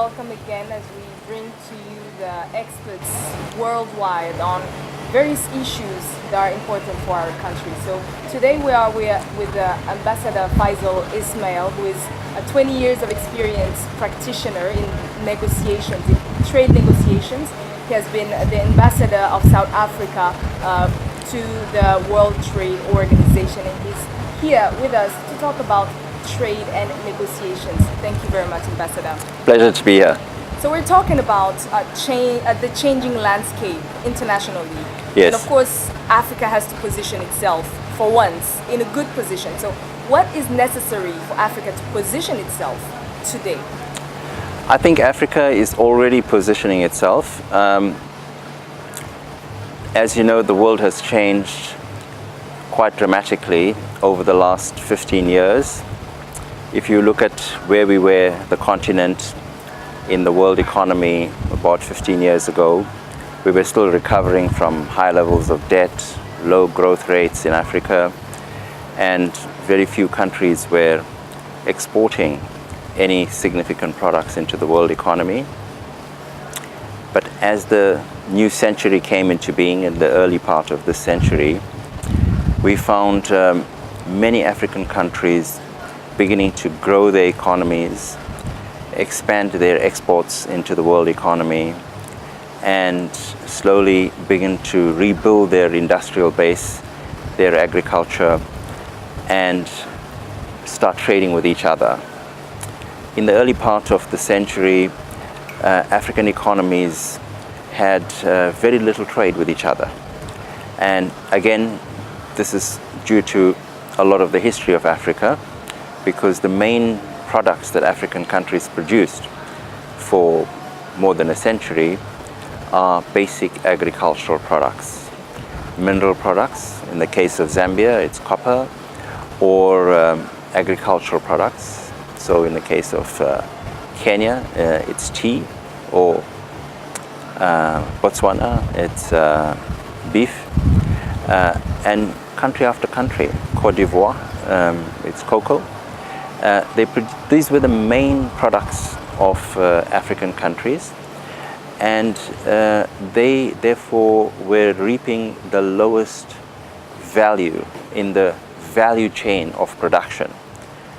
welcome again as we bring to you the experts worldwide on various issues that are important for our country. So today we are with Ambassador Faizel Ismail, who is a 20 years of experience practitioner in negotiations, in trade negotiations. He has been the ambassador of South Africa to the World Trade Organization, and he's here with us to talk about trade and negotiations. Thank you very much, Ambassador. Pleasure to be here. So we're talking about the changing landscape internationally. Yes. And of course, Africa has to position itself for once in a good position. So what is necessary for Africa to position itself today? I think Africa is already positioning itself. As you know, the world has changed quite dramatically over the last 15 years. If you look at where we were, the continent, in the world economy about 15 years ago, we were still recovering from high levels of debt, low growth rates in Africa, and very few countries were exporting any significant products into the world economy. But as the new century came into being in the early part of this century, we found many African countries beginning to grow their economies, expand their exports into the world economy, and slowly begin to rebuild their industrial base, their agriculture, and start trading with each other. In the early part of the century, African economies had very little trade with each other. And again, this is due to a lot of the history of Africa, because the main products that African countries produced for more than a century are basic agricultural products. Mineral products, in the case of Zambia, it's copper, or agricultural products. So in the case of Kenya, it's tea, or Botswana, it's beef, and country after country, Cote d'Ivoire, it's cocoa. These were the main products of African countries, and they therefore were reaping the lowest value in the value chain of production.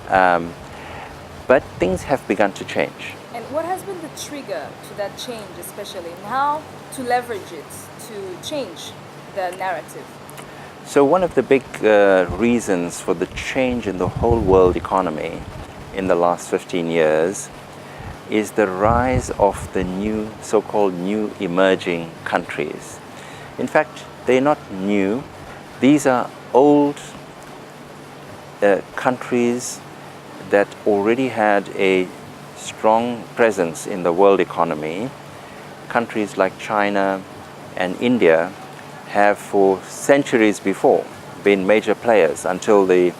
But things have begun to change. And what has been the trigger to that change, especially, and how to leverage it to change the narrative? So one of the big reasons for the change in the whole world economy in the last 15 years is the rise of the new, so-called new emerging countries. In fact, they're not new. These are old countries that already had a strong presence in the world economy. Countries like China and India have for centuries before been major players until the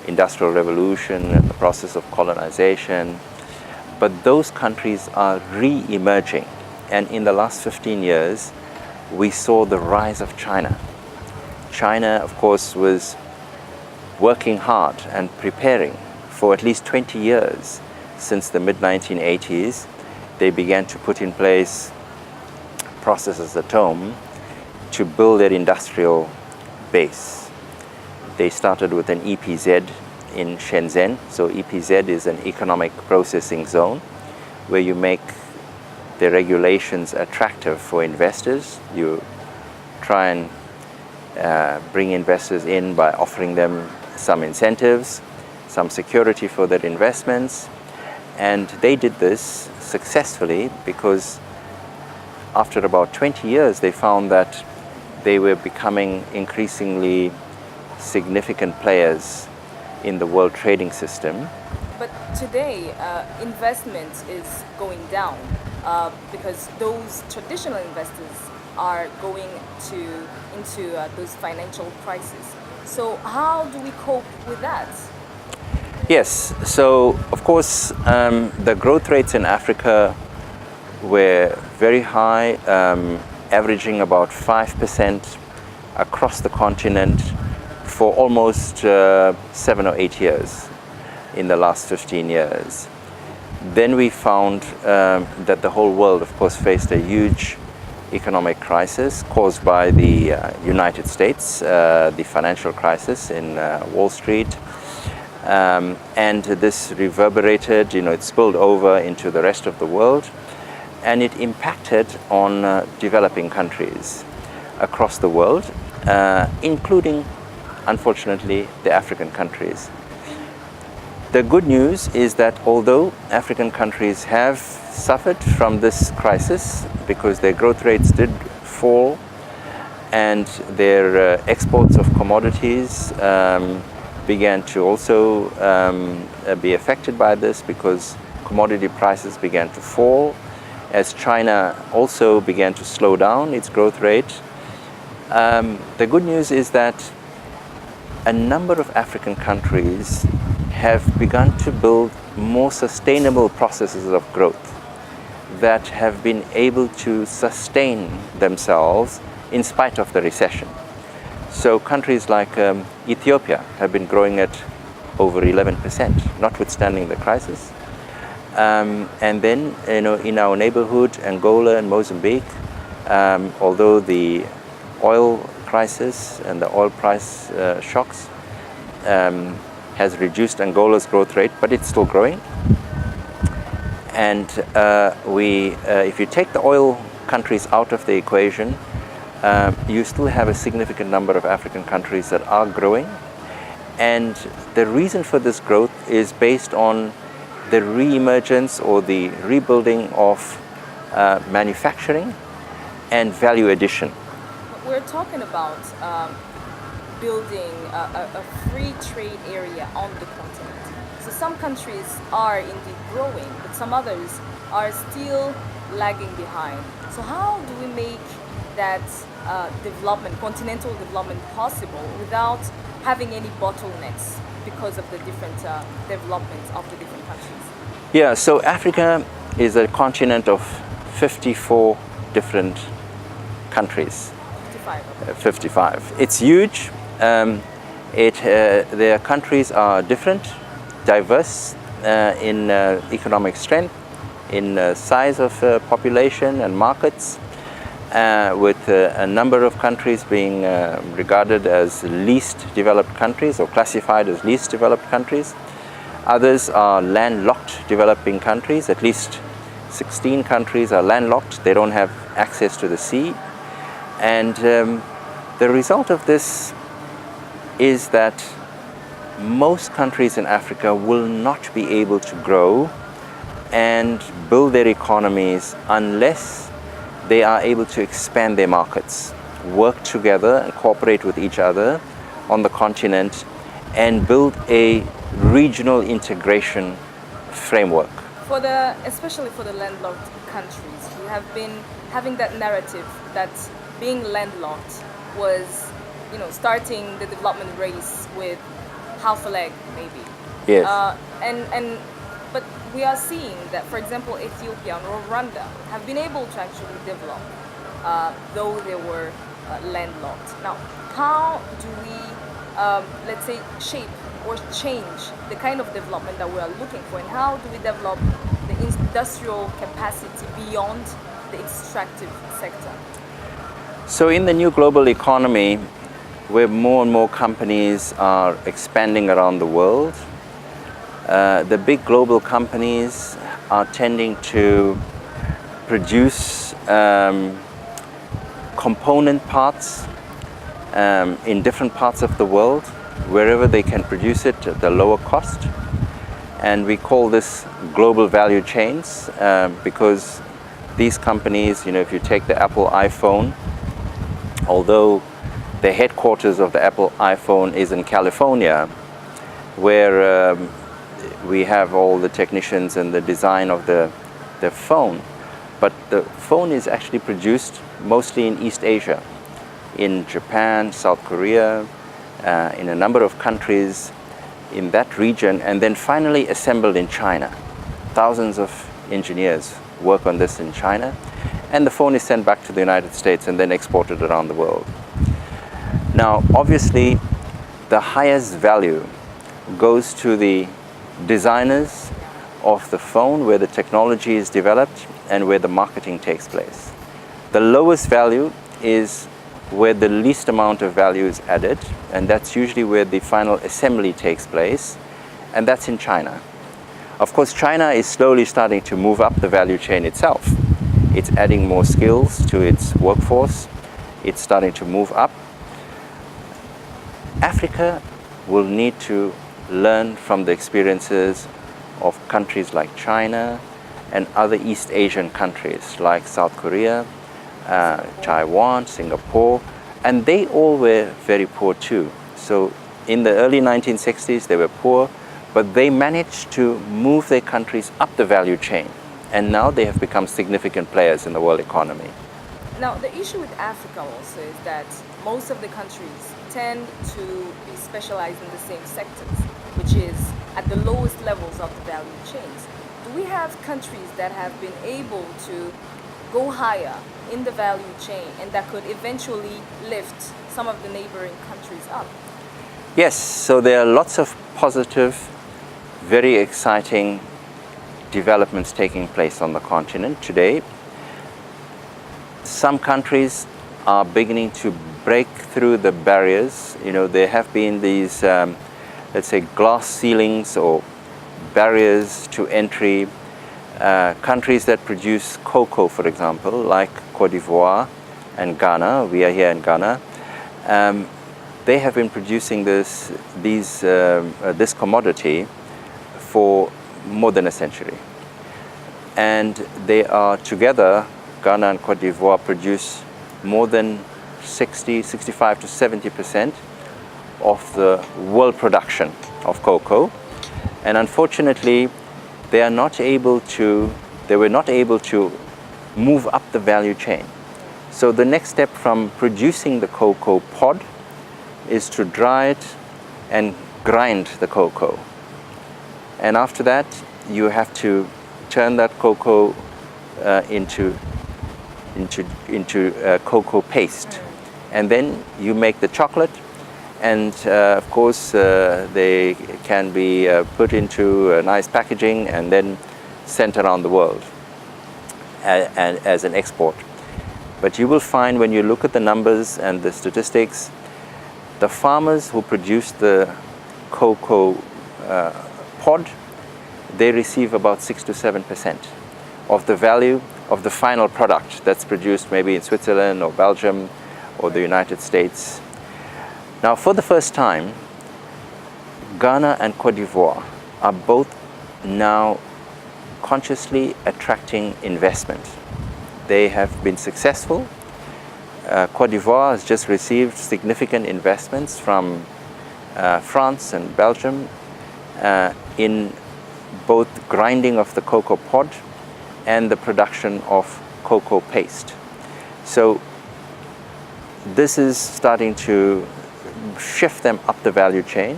Industrial Revolution and the process of colonization. But those countries are re-emerging. And in the last 15 years, we saw the rise of China. China, of course, was working hard and preparing for at least 20 years. Since the mid-1980s, they began to put in place processes at home to build their industrial base. They started with an EPZ in Shenzhen. So EPZ is an economic processing zone where you make the regulations attractive for investors. You try and bring investors in by offering them some incentives, some security for their investments. And they did this successfully because after about 20 years, they found that they were becoming increasingly significant players in the world trading system. But today, investment is going down because those traditional investors are going into those financial crises. So how do we cope with that? Yes, so of course the growth rates in Africa were very high, averaging about 5% across the continent for almost 7 or 8 years in the last 15 years. Then we found that the whole world, of course, faced a huge economic crisis caused by the United States, the financial crisis in Wall Street. And this reverberated, it spilled over into the rest of the world, and it impacted on developing countries across the world, including, unfortunately, the African countries. The good news is that although African countries have suffered from this crisis because their growth rates did fall and their exports of commodities began to also be affected by this because commodity prices began to fall as China also began to slow down its growth rate. The good news is that a number of African countries have begun to build more sustainable processes of growth that have been able to sustain themselves in spite of the recession. So countries like Ethiopia have been growing at over 11%, notwithstanding the crisis. And then, in our neighborhood, Angola and Mozambique, although the oil crisis and the oil price shocks has reduced Angola's growth rate, but it's still growing. And if you take the oil countries out of the equation, you still have a significant number of African countries that are growing. And the reason for this growth is based on the re-emergence or the rebuilding of manufacturing and value addition. We're talking about building a free trade area on the continent. So some countries are indeed growing, but some others are still lagging behind. So how do we make that development, continental development, possible without having any bottlenecks because of the different developments of the different countries? Yeah, so Africa is a continent of 54 different countries. 55. 55. It's huge. Their countries are different, diverse in economic strength, in size of population and markets, with a number of countries being regarded as least developed countries or classified as least developed countries. Others are landlocked developing countries. At least 16 countries are landlocked. They don't have access to the sea. And the result of this is that most countries in Africa will not be able to grow and build their economies unless they are able to expand their markets, work together and cooperate with each other on the continent, and build a regional integration framework. Especially for the landlocked countries, we have been having that narrative that being landlocked was, starting the development race with half a leg, maybe. Yes. But we are seeing that, for example, Ethiopia and Rwanda have been able to actually develop, though they were landlocked. Now, how do we, let's say, shape or change the kind of development that we are looking for, and how do we develop the industrial capacity beyond the extractive sector? So in the new global economy, where more and more companies are expanding around the world, the big global companies are tending to produce component parts in different parts of the world, wherever they can produce it at the lower cost. And we call this global value chains because these companies, if you take the Apple iPhone, although the headquarters of the Apple iPhone is in California, where we have all the technicians and the design of the phone, but the phone is actually produced mostly in East Asia, in Japan, South Korea, in a number of countries in that region, and then finally assembled in China. Thousands of engineers work on this in China, and the phone is sent back to the United States and then exported around the world. Now, obviously, the highest value goes to the designers of the phone, where the technology is developed and where the marketing takes place. The lowest value is where the least amount of value is added, and that's usually where the final assembly takes place, and that's in China. Of course, China is slowly starting to move up the value chain itself. It's adding more skills to its workforce. It's starting to move up. Africa will need to learn from the experiences of countries like China and other East Asian countries like South Korea, Taiwan, Singapore, and they all were very poor too. So in the early 1960s, they were poor, but they managed to move their countries up the value chain, and now they have become significant players in the world economy. Now, the issue with Africa also is that most of the countries tend to be specialized in the same sectors, which is at the lowest levels of the value chains. Do we have countries that have been able to go higher in the value chain and that could eventually lift some of the neighboring countries up? Yes, so there are lots of positive, very exciting developments taking place on the continent today. Some countries are beginning to break through the barriers. You know, there have been these, let's say, glass ceilings or barriers to entry. Countries that produce cocoa, for example, like Cote d'Ivoire and Ghana, we are here in Ghana, they have been producing this commodity for more than a century. And they are together, Ghana and Cote d'Ivoire produce more than 65 to 70% of the world production of cocoa. And unfortunately, they were not able to move up the value chain. So the next step from producing the cocoa pod is to dry it and grind the cocoa. And after that, you have to turn that cocoa into cocoa paste. And then you make the chocolate, and of course they can be put into nice packaging and then sent around the world as an export. But you will find, when you look at the numbers and the statistics, the farmers who produce the cocoa pod, they receive about 6 to 7% of the value of the final product that's produced maybe in Switzerland or Belgium or the United States. Now, for the first time, Ghana and Cote d'Ivoire are both now consciously attracting investment. They have been successful. Cote d'Ivoire has just received significant investments from France and Belgium in both grinding of the cocoa pod and the production of cocoa paste. So this is starting to shift them up the value chain.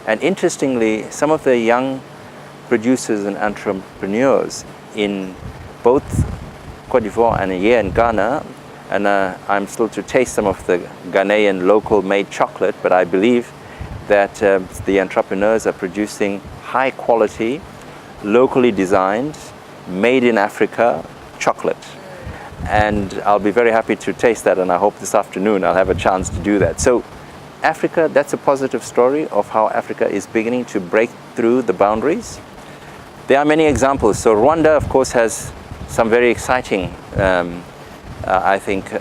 And interestingly, some of the young producers and entrepreneurs in both Cote d'Ivoire and here in Ghana, and I'm still to taste some of the Ghanaian local made chocolate, but I believe that the entrepreneurs are producing high quality, locally designed, made in Africa chocolate. And I'll be very happy to taste that, and I hope this afternoon I'll have a chance to do that. So Africa, that's a positive story of how Africa is beginning to break through the boundaries. There are many examples. So Rwanda, of course, has some very exciting, I think,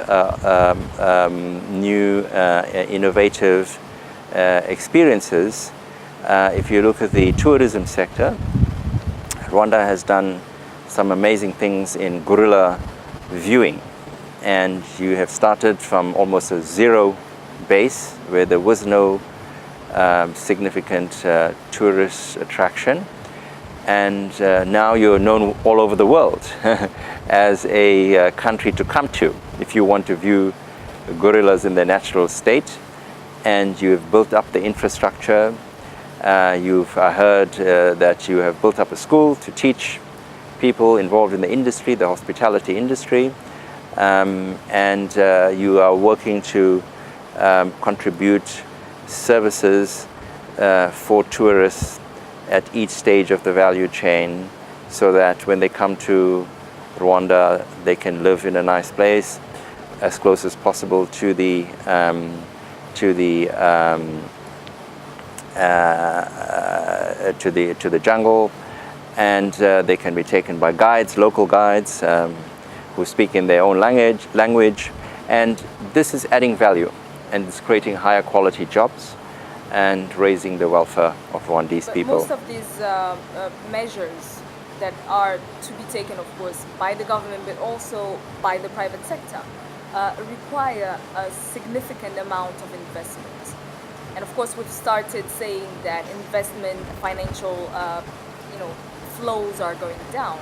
new, innovative experiences. If you look at the tourism sector, Rwanda has done some amazing things in guerrilla viewing. And you have started from almost a zero base where there was no significant tourist attraction. And now you're known all over the world as a country to come to if you want to view gorillas in their natural state. And you've built up the infrastructure. You've heard that you have built up a school to teach people involved in the industry, the hospitality industry. And you are working to contribute services for tourists at each stage of the value chain, so that when they come to Rwanda, they can live in a nice place, as close as possible to the jungle, and they can be taken by guides, local guides, who speak in their own language, and this is adding value, and it's creating higher quality jobs and raising the welfare of Rwandese But people. most of these measures that are to be taken, of course, by the government, but also by the private sector, require a significant amount of investment. And of course, we've started saying that investment, financial, flows are going down.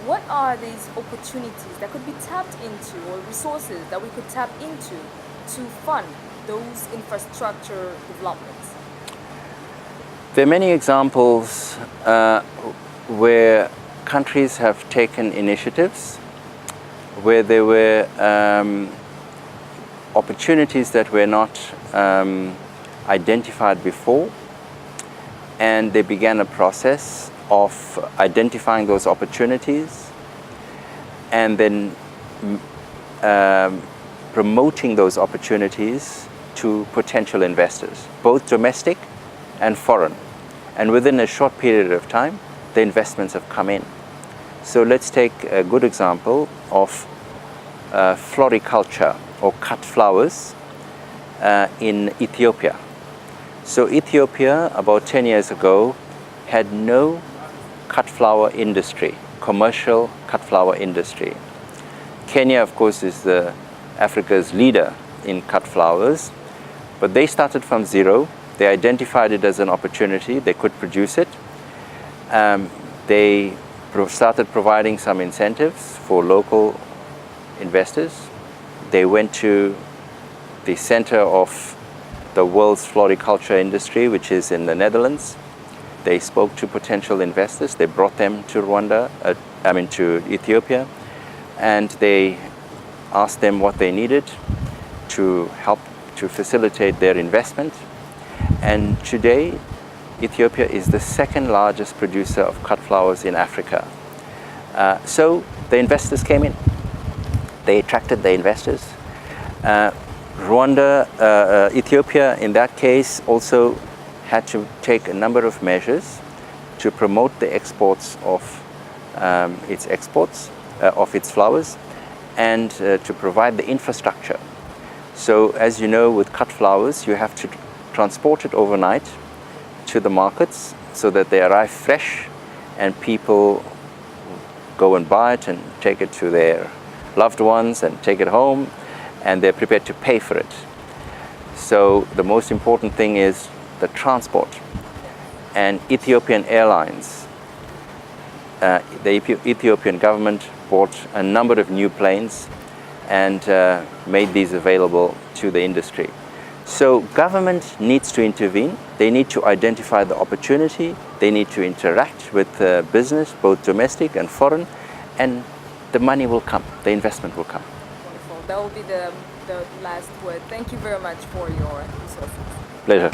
What are these opportunities that could be tapped into, or resources that we could tap into to fund those infrastructure developments? There are many examples where countries have taken initiatives, where there were opportunities that were not identified before, and they began a process of identifying those opportunities and then promoting those opportunities to potential investors, both domestic and foreign. And within a short period of time, the investments have come in. So let's take a good example of floriculture or cut flowers in Ethiopia. So Ethiopia, about 10 years ago, had no cut flower industry, commercial cut flower industry. Kenya, of course, is Africa's leader in cut flowers, but they started from zero. They identified it as an opportunity. They could produce it. They started providing some incentives for local investors. They went to the center of the world's floriculture industry, which is in the Netherlands. They spoke to potential investors. They brought them to to Ethiopia, and they asked them what they needed to help to facilitate their investment. And today, Ethiopia is the second largest producer of cut flowers in Africa. So the investors came in. They attracted the investors. Ethiopia, in that case, also had to take a number of measures to promote the exports of its flowers, and to provide the infrastructure. So, as you know, with cut flowers, you have to transport it overnight to the markets so that they arrive fresh, and people go and buy it and take it to their loved ones and take it home, and they're prepared to pay for it. So the most important thing is the transport. And Ethiopian Airlines, the Ethiopian government bought a number of new planes and made these available to the industry. So government needs to intervene. They need to identify the opportunity. They need to interact with business, both domestic and foreign, and the money will come, the investment will come. Wonderful. That will be the last word. Thank you very much for your resources. Pleasure.